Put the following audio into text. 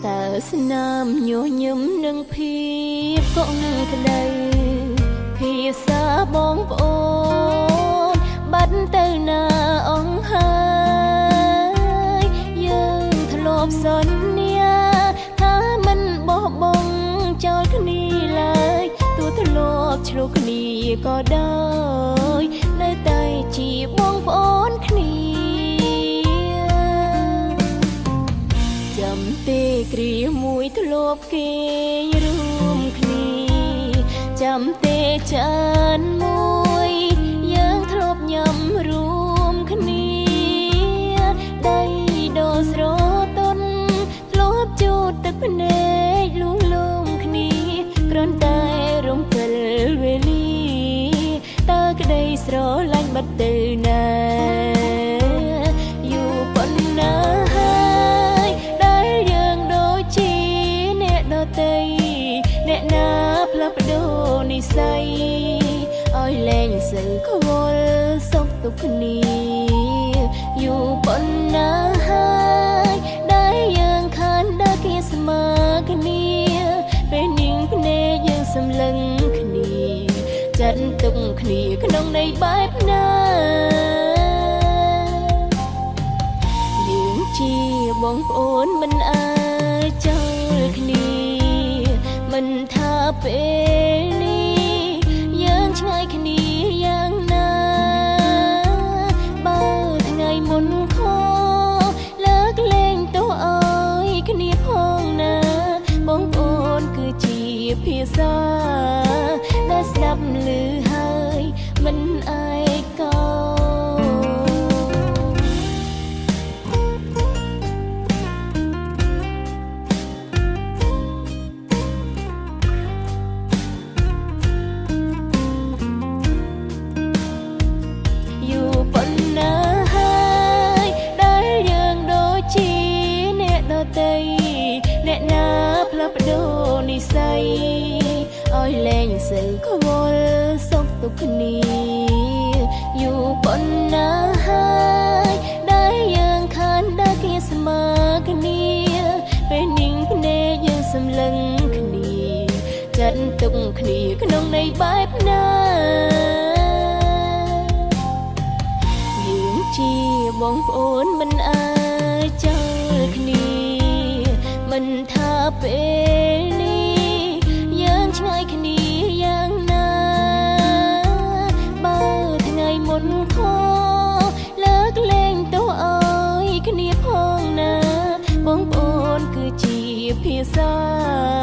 តើស្នាមញញឹមនឹងភាពកក់ក្ដៅភាសាបងប្អូនបាត់ទៅណាអង្ហើយយើងធ្លាប់សន្យាថាមិនបោះបង់ចោលគ្នាឡើយទោះធ្លាប់ឆ្លុះគ្នាក៏ដោយនៅតែជាបងប្អូនគ្នាចាំទេគ្រាមួយធ្លាប់គេរួមគ្នាចាំទេចានមួយយើងធ្លាប់ញ៉ាំរួមគ្នាដៃដោស្រទន់ធ្លាប់ជូតទឹកភ្នែកលួងលោមគ្នាគ្រាន់តែរំកិលវេលាតើក្តីស្រឡាញ់បាត់ទៅណាយូរប៉ុណ្ណាហើយដែលយើងដូចជាអ្នកដទៃអ្នកណាផ្លាស់ប្ដូរនិស្ស័យឲ្យលែងសើខ្វល់សុខទុក្ខគ្នាយូរប៉ុណ្ណាហើយដែលយើងខានដើរគ្នាស្មើគ្នាពេលនាងភ្នែកយើងសម្លឹងគ្នាចាត់ទុកគ្នាក្នុងន័យបែបណាយើងជាបងប្អូនមិនអាចចោលគ្នាមិនថាពេលនេះយើងឆ្ងាយគ្នាយ៉ាងណាបើថ្ងៃមុនខលើកលែងទោះឲ្យគ្នាផងណាបងប្អូនគឺជាភាសាដែលស្ដាប់ឮហើយមិនអាយកោអ្នកណាផ្លាស់ប្ដូរនិស្ស័យឲ្យលែងសើខ្វល់សុខទុក្ខគ្នាយូរប៉ុណ្ណាហើយដែលយើងខានដើរគ្នាស្មើគ្នាពេលនាងភ្នែកយើងសម្លឹងគ្នាចាត់ទុកគ្នាក្នុងន័យបែបណាយើងជាបងប្អូនមិនអាចចោលគ្នាមិនថាពេលនេះយើងឆ្ងាយគ្នាយ៉ាងណាបើថ្ងៃមុនខលើកលែងទោះឲ្យគ្នាផងណាបងប្អូនគឺជាភាសា